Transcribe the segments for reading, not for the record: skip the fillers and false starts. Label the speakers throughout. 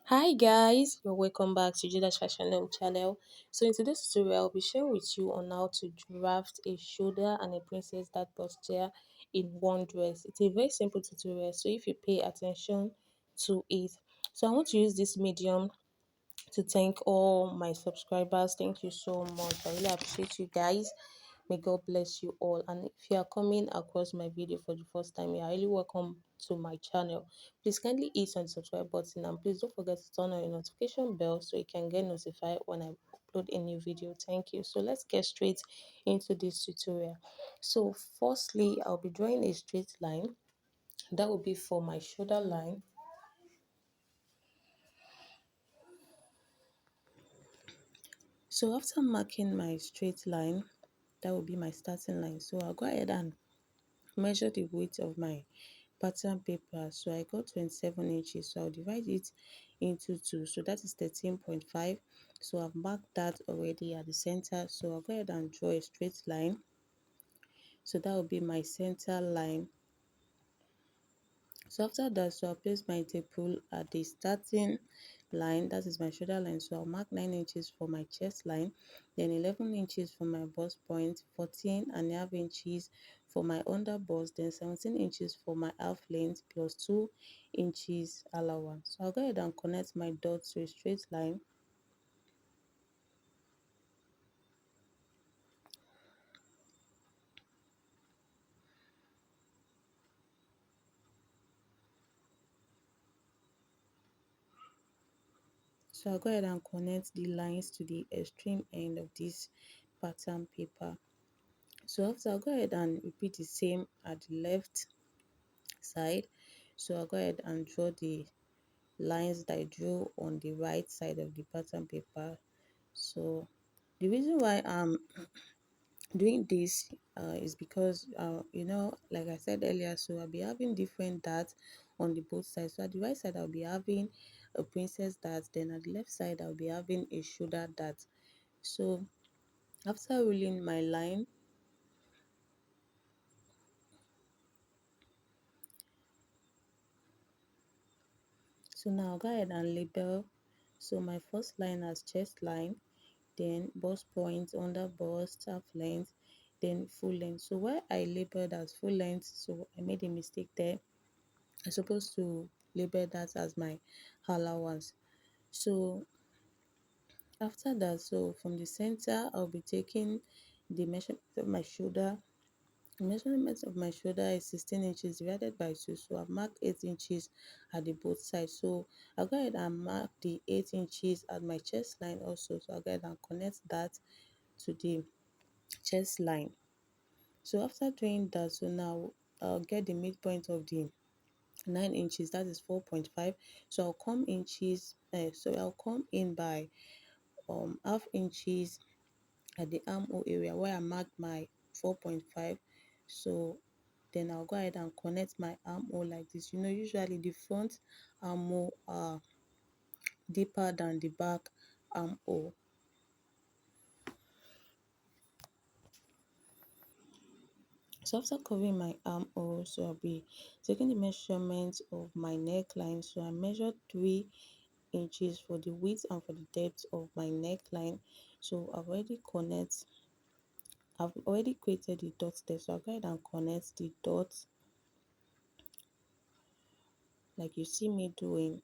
Speaker 1: Hi guys, you're welcome back to Judas Fashion Home channel. So in today's tutorial, I'll be sharing with you on how to draft a shoulder and a princess dart posture in one dress. It's a very simple tutorial, so if you pay attention to it. So I want to use this medium to thank all my subscribers. Thank you so much. I really appreciate you guys. May God bless you all. And if you are coming across my video for the first time, you are really welcome to my channel. Please kindly hit on the subscribe button and please don't forget to turn on your notification bell so you can get notified when I upload a new video. Thank you. So let's get straight into this tutorial. So firstly, I'll be drawing a straight line. That will be for my shoulder line. So after marking my straight line, that will be my starting line. So I'll go ahead and measure the width of my pattern paper. So I got 27 inches, so I'll divide it into two, so that is 13.5. So I've marked that already at the center, so I'll go ahead and draw a straight line. So that will be my center line. So after that, so I'll place my tape rule at the starting line, that is my shoulder line. So I'll mark 9 inches for my chest line, then 11 inches for my bust point, 14.5 inches for my under bust, then 17 inches for my half length plus 2 inches allowance. So I'll go ahead and connect my dots to a straight line. So I'll go ahead and connect the lines to the extreme end of this pattern paper. So after, I'll go ahead and repeat the same at the left side. So I'll go ahead and draw the lines that I drew on the right side of the pattern paper. So the reason why I'm doing this is because like I said earlier, so I'll be having different darts on the both sides. So at the right side I'll be having a princess dart, then at the left side I'll be having a shoulder dart. So after ruling my line, so now I'll go ahead and label. So my first line as chest line, then bust point, under bust, half length, then full length. So where I labeled as full length, so I made a mistake there. I'm supposed to label that as my allowance. So after that, so from the center, I'll be taking the measurement of my shoulder. The measurement of my shoulder is 16 inches divided by 2. So I've marked 8 inches at the both sides. So I'll go ahead and mark the 8 inches at my chest line also. So I'll go ahead and connect that to the chest line. So after doing that, so now I'll get the midpoint of the 9 inches, that is 4.5. So I'll come in by half inches at the armhole area where I marked my 4.5. So then I'll go ahead and connect my armhole like this. Usually the front armhole are deeper than the back armhole. So after covering my armhole, so I'll be taking the measurement of my neckline. So I measured 3 inches for the width and for the depth of my neckline. So I've already created the dots there. So I'll go ahead and connect the dots like you see me doing.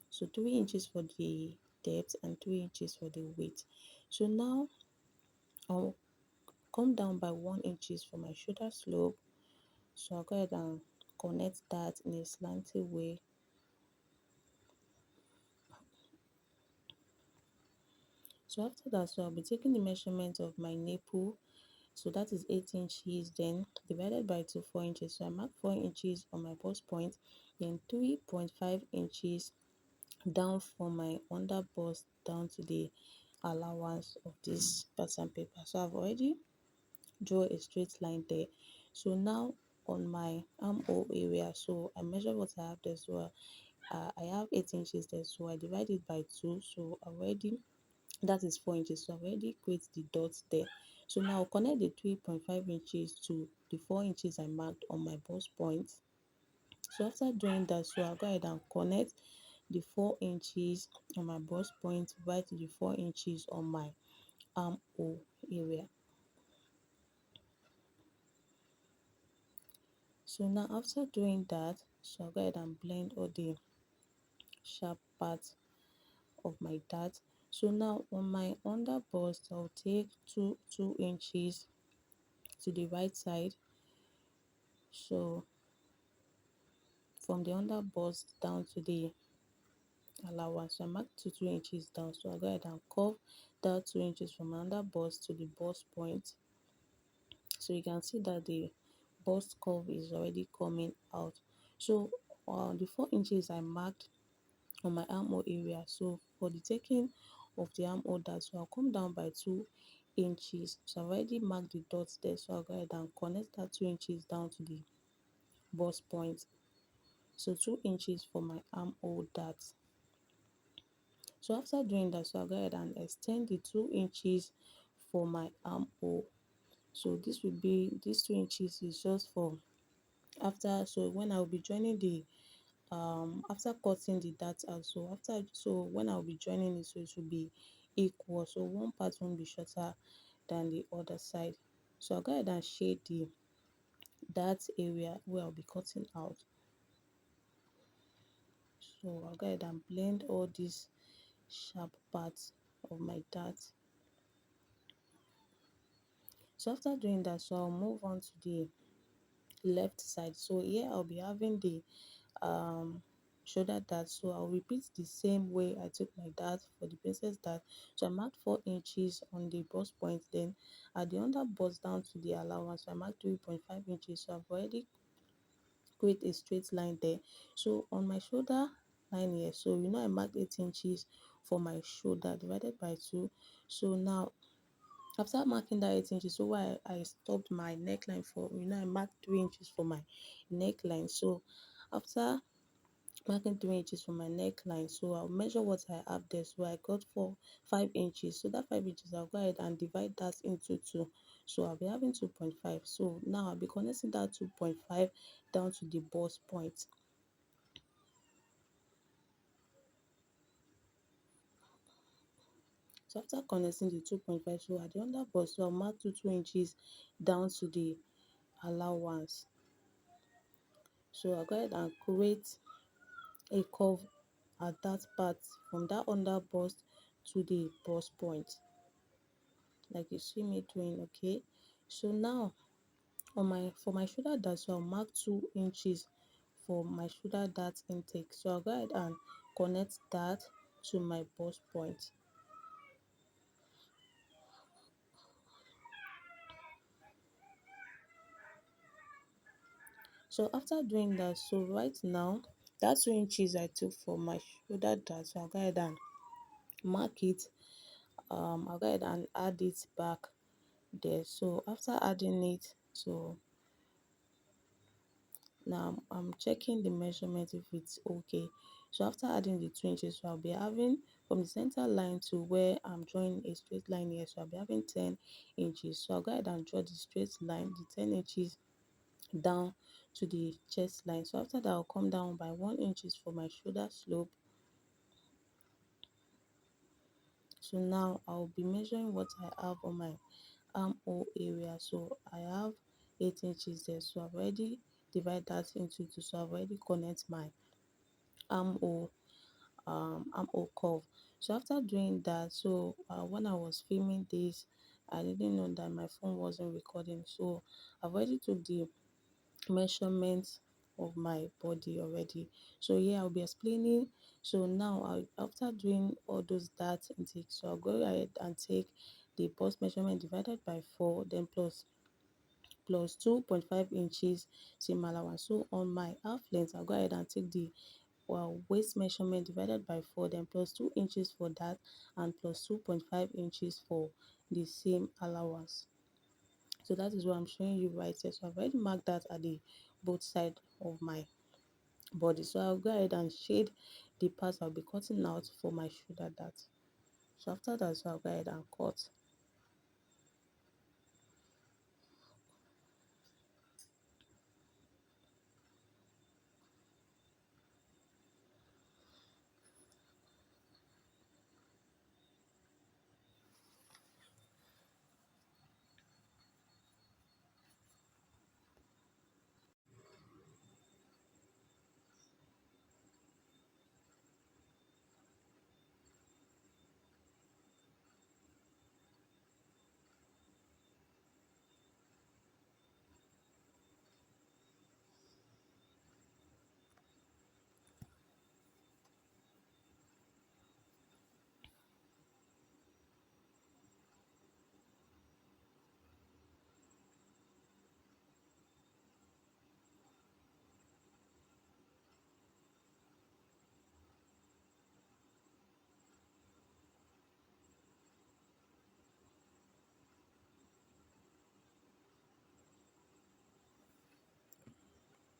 Speaker 1: So 3 inches for the depth and 3 inches for the width. So now I'll come down by 1 inches for my shoulder slope. So I'll go ahead and connect that in a slanted way. So after that, so I'll be taking the measurement of my nipple. So that is 8 inches, then divided by 2, 4 inches. So I mark 4 inches on my bust point, then 3.5 inches down from my under bust down to the allowance of this pattern paper. So I've already draw a straight line there. So now on my armhole area, so I measure what I have there. So I have 8 inches there, so I divide it by 2. So already that is 4 inches. So I've already create the dots there. So now I'll connect the 3.5 inches to the 4 inches I marked on my bust point. So after doing that, so I'll go ahead and connect the 4 inches on my bust point right to the 4 inches on my armhole area. So now after doing that, so I'll go ahead and blend all the sharp parts of my dart. So now on my under bust, I'll take two inches to the right side. So from the under bust down to the allowance, so I mark 2 inches down. So I'll go ahead and curve that 2 inches from my under bust to the bust point. So you can see that the bust curve is already coming out. So the 4 inches I marked on my armhole area. So for the taking of the armhole dart, so I'll come down by 2 inches. So I've already marked the dots there. So I'll go ahead and connect that 2 inches down to the bust point. So 2 inches for my armhole dart. So after doing that, so I'll go ahead and extend the 2 inches for my armhole. So this will be, this 2 inches is just for after, so when I'll be joining the after cutting the dart out, so after, so when I'll be joining it, so it will be equal, so one part won't be shorter than the other side. So I'll go ahead and shade the dart area where I'll be cutting out. So I'll go ahead and blend all these sharp parts of my dart. So after doing that, so I'll move on to the left side. So here I'll be having the um shoulder dart. So I'll repeat the same way I took my dart for the princess dart. So I marked 4 inches on the bust point, then at the under bust down to the allowance, I marked 3.5 inches. So I've already create a straight line there. So on my shoulder line here, so I marked 8 inches for my shoulder divided by 2. So now after marking that 8 inches, so why I stopped my neckline for, I marked 3 inches for my neckline. So after marking 3 inches for my neckline, so I'll measure what I have there. So I got 5 inches. So that 5 inches, I'll go ahead and divide that into two. So I'll be having 2.5. So now I'll be connecting that 2.5 down to the bust point. So after connecting the 2.5, so at the under bust, so I'll mark 2 inches down to the allowance. So I'll go ahead and create a curve at that part from that under bust to the bust point, like you see me doing. Okay, so now on my for my shoulder dart, so I'll mark 2 inches for my shoulder dart intake. So I'll go ahead and connect that to my bust point. So after doing that, so right now that 2 inches I took for my shoulder dart, so I'll go ahead and mark it. I'll go ahead and add it back there. So after adding it, so now I'm checking the measurement if it's okay. So after adding the 2 inches, so I'll be having from the center line to where I'm drawing a straight line here, so I'll be having 10 inches. So I'll go ahead and draw the straight line, the 10 inches down to the chest line. So after that, I'll come down by 1 inches for my shoulder slope. So now I'll be measuring what I have on my armhole area. So I have 8 inches there, so I've already divided that into two. So I've already connect my armhole armhole curve. So after doing that, so when I was filming this, I didn't know that my phone wasn't recording. So I've already took the measurements of my body already. So yeah, I'll be explaining. So now after doing all those data intake, so I'll go ahead and take the bust measurement divided by 4, then plus 2.5 inches seam allowance. So on my half length, I'll go ahead and take the waist measurement divided by 4, then plus 2 inches for that, and plus 2.5 inches for the same allowance. So that is what I'm showing you right here. So I've already marked that at the both side of my body. So I'll go ahead and shade the parts I'll be cutting out for my shoulder dart. So after that, so I'll go ahead and cut.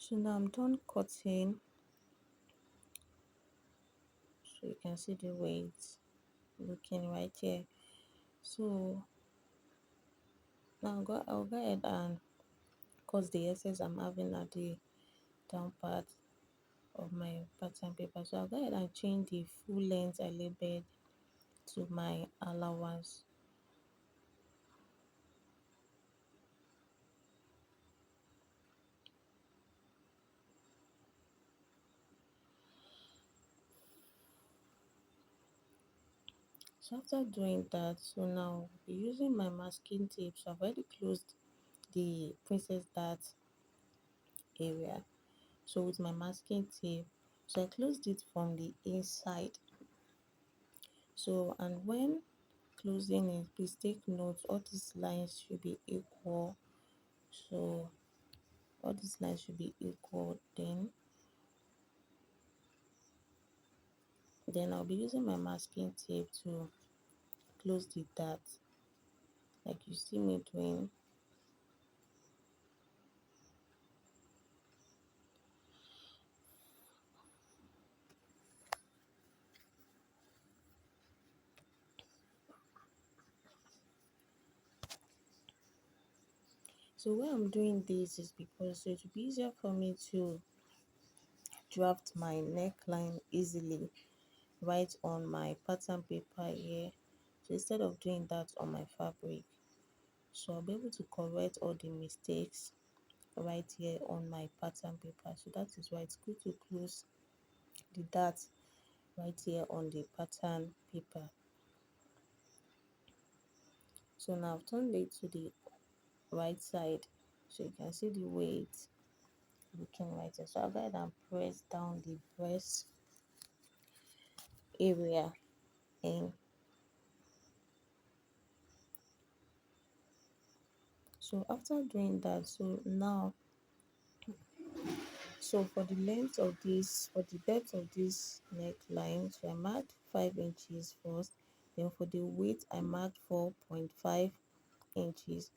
Speaker 1: So now I'm done cutting, so you can see the way it's looking right here. So now I'll go ahead and cut the excess I'm having at the down part of my pattern paper. So I'll go ahead and change the full length I labeled to my allowance. So after doing that, so now I'll be using my masking tape. So I've already closed the princess dart area. So with my masking tape, so I closed it from the inside. So and when closing it, please take note all these lines should be equal. So all these lines should be equal. Then I'll be using my masking tape to close the dart like you see me doing. So why I'm doing this is because it will be easier for me to draft my neckline easily right on my pattern paper here. So instead of doing that on my fabric, so I'll be able to correct all the mistakes right here on my pattern paper. So that is why it's good to close the dart right here on the pattern paper. So now I've turned it to the right side, so you can see the way it's looking right here. So I'll go ahead and press down the breast area in. So after doing that, so now, so for the length of this, for the depth of this neckline, so I marked 5 inches first. Then for the width I marked 4.5 inches.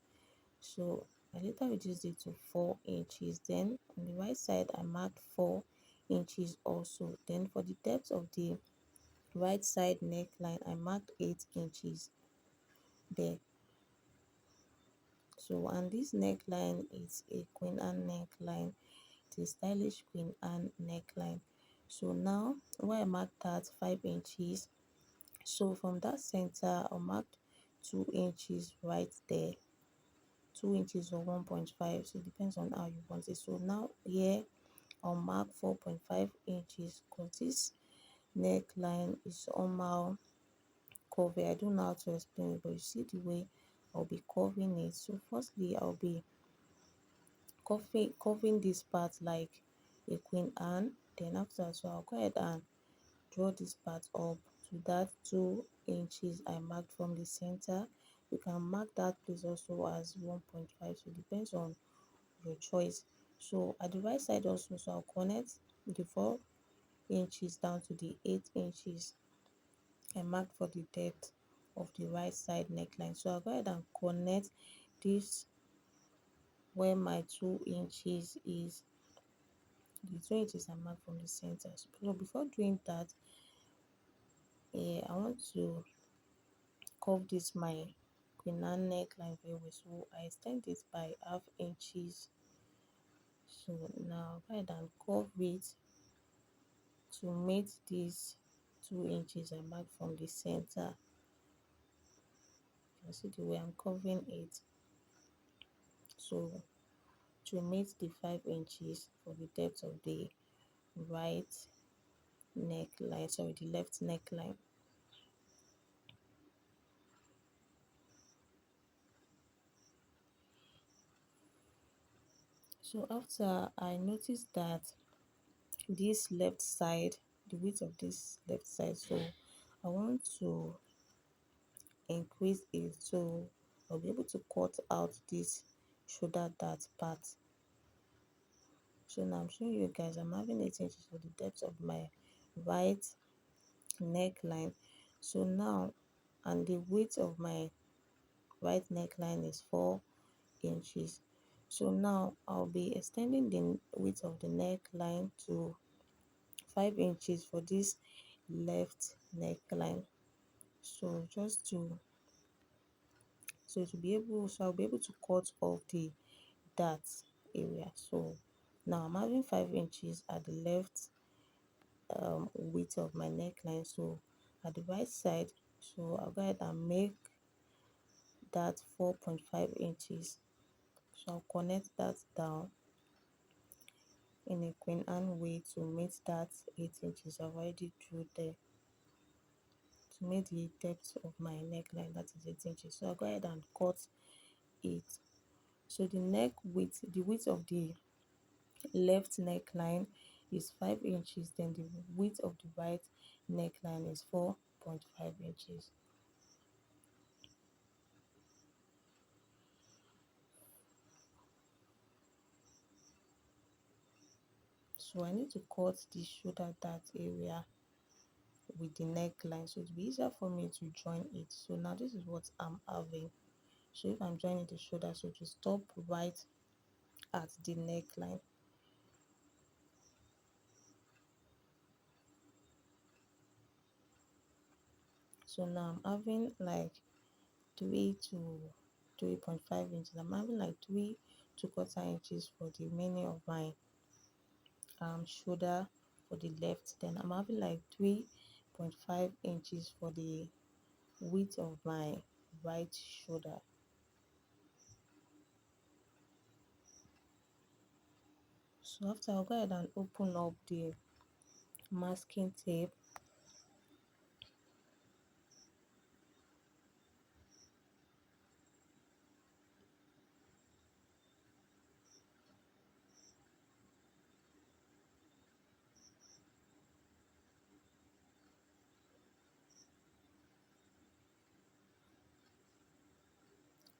Speaker 1: So I later reduced it to 4 inches. Then on the right side I marked 4 inches also. Then for the depth of the right side neckline I marked 8 inches there. So and this neckline is a Queen Ann neckline. It's a stylish Queen Ann neckline. So now where I marked that 5 inches, so from that center I marked 2 inches right there, 2 inches or 1.5, so it depends on how you want it. So now here I'll mark 4.5 inches because this neckline is somehow curvy. I don't know how to explain it, but you see the way I'll be curving it. So firstly I'll be curving this part like a Queen Anne. Then after, so I'll go ahead and draw this part up to that 2 inches I marked from the center. You can mark that place also as 1.5, so it depends on your choice. So at the right side also, so I'll connect the 4 inches down to the 8 inches I marked for the depth of the right side neckline. So I'll go ahead and connect this where my 2 inches is, the 2 inches I marked from the center. So before doing that, I want to curve this my Queen Anne neckline very well. So I extend it by half inches. So now go ahead and curve it to meet these 2 inches I marked from the center. You can see the way I'm curving it. So to meet the 5 inches for the depth of the right neckline, sorry, the left neckline. So after I noticed that this left side, the width of this left side, so I want to increase it, so I'll be able to cut out this shoulder dart part. So now I'm showing you guys I'm having 8 inches for the depth of my right neckline. So now, and the width of my right neckline is 4 inches. So now I'll be extending the width of the neckline to 5 inches for this left neckline. So just to I'll be able to cut off the dart area. So now I'm having 5 inches at the left width of my neckline. So at the right side, so I'll go ahead and make that 4.5 inches. So I'll connect that down in a Queen Anne way to meet that 8 inches I've already drew there, to meet the depth of my neckline, that is 8 inches. So I'll go ahead and cut it. So the width of the left neckline is 5 inches, then the width of the right neckline is 4.5 inches. So I need to cut the shoulder dart area with the neckline so it'll be easier for me to join it. So now this is what I'm having. So if I'm joining the shoulder, so to stop right at the neckline. So now I'm having like 3 to 3.5 inches. I'm having like 3 2/4 inches for the remaining of my shoulder for the left. Then I'm having like 3.5 inches for the width of my right shoulder. So after, I'll go ahead and open up the masking tape.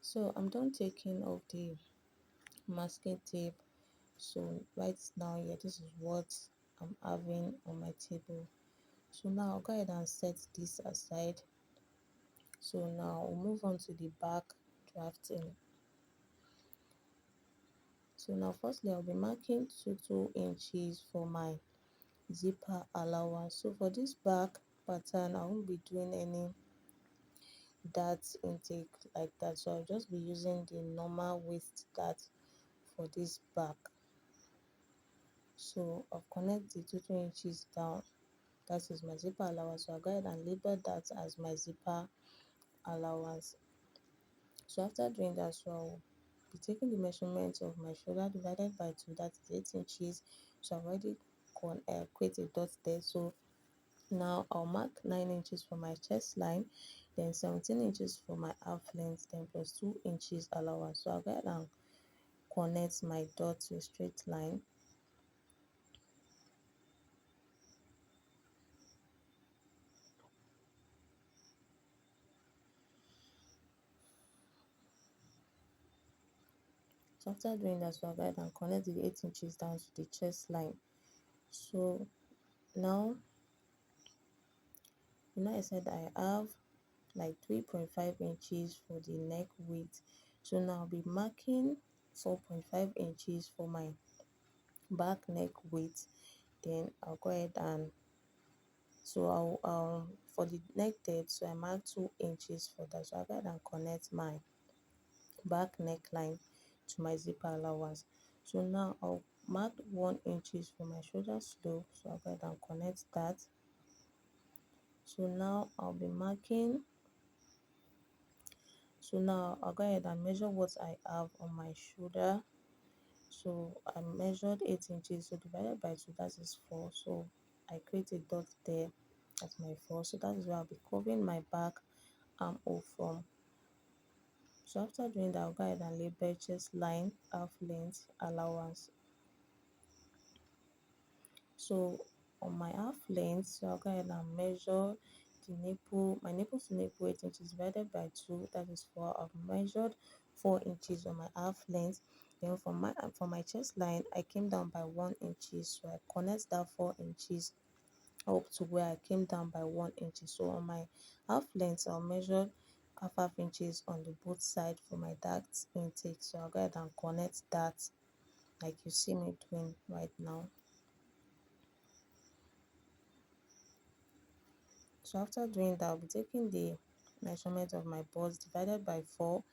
Speaker 1: So I'm done taking off the masking tape. So right now, yeah, this is what I'm having on my table. So now I'll go ahead and set this aside. So now we'll move on to the back drafting. So now firstly, I'll be marking 2 inches for my zipper allowance. So for this back pattern, I won't be doing any dart intake like that. So I'll just be using the normal waist dart for this back. So I'll connect the 2 inches down. That is my zipper allowance. So I'll go ahead and label that as my zipper allowance. So after doing that, so I'll be taking the measurement of my shoulder divided by 2, that is 8 inches. So I've already created a dot there. So now I'll mark 9 inches for my chest line, then 17 inches for my half length, then plus 2 inches allowance. So I'll go ahead and connect my dot to a straight line. So after doing that, so I'll go ahead and connect the 8 inches down to the chest line. So now, I said I have like 3.5 inches for the neck width. So now I'll be marking 4.5 inches for my back neck width. Then I'll go ahead and for the neck depth, so I mark 2 inches for that. So I'll go ahead and connect my back neckline to my zipper allowance. So now I'll mark 1 inches for my shoulder slope. So I'll go ahead and connect that. So now I'll be marking. So now I'll go ahead and measure what I have on my shoulder. So I measured 8 inches, so divided by 2, that is 4. So I create a dot there as my 4. So that is where I'll be covering my back armhole from. So after doing that, I'll go ahead and label chest line, half length, allowance. So on my half length, so I'll go ahead and measure the nipple, my nipple to nipple 8 inches divided by 2, that is 4. I've measured 4 inches on my half length. Then for my chest line, I came down by 1 inches, so I connect that 4 inches up to where I came down by 1 inch. So on my half length, I'll measure half inches on the both side for my dart intake. So I'll go ahead and connect that like you see me doing right now. So after doing that, I'll be taking the measurement of my bust divided by 4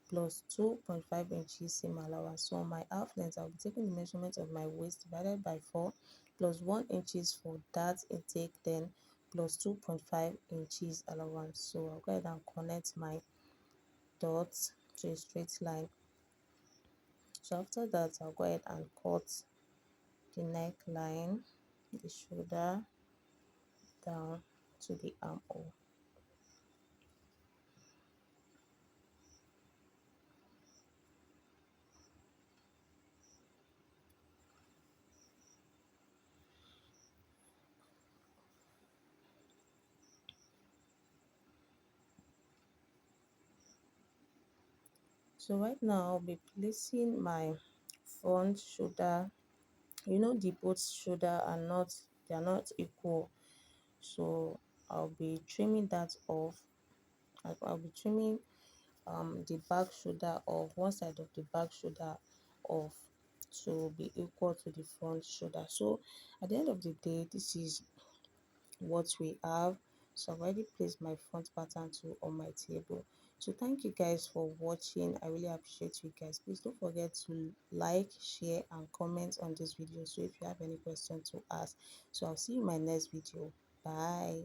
Speaker 1: plus 2.5 inches seam allowance. So on my half length, I'll be taking the measurement of my waist divided by 4 plus 1 inches for dart intake, then plus 2.5 inches allowance. So I'll go ahead and connect my dots to a straight line. So after that, I'll go ahead and cut the neckline, the shoulder down to the armhole. So right now I'll be placing my front shoulder. You know the both shoulder are not, they are not equal. So I'll be trimming that off. I'll be trimming the back shoulder off, one side of the back shoulder off to be equal to the front shoulder. So at the end of the day, this is what we have. So I've already placed my front pattern tool on my table. So thank you guys for watching. I really appreciate you guys. Please don't forget to like, share and comment on this video, so if you have any question to ask. So I'll see you in my next video. Bye.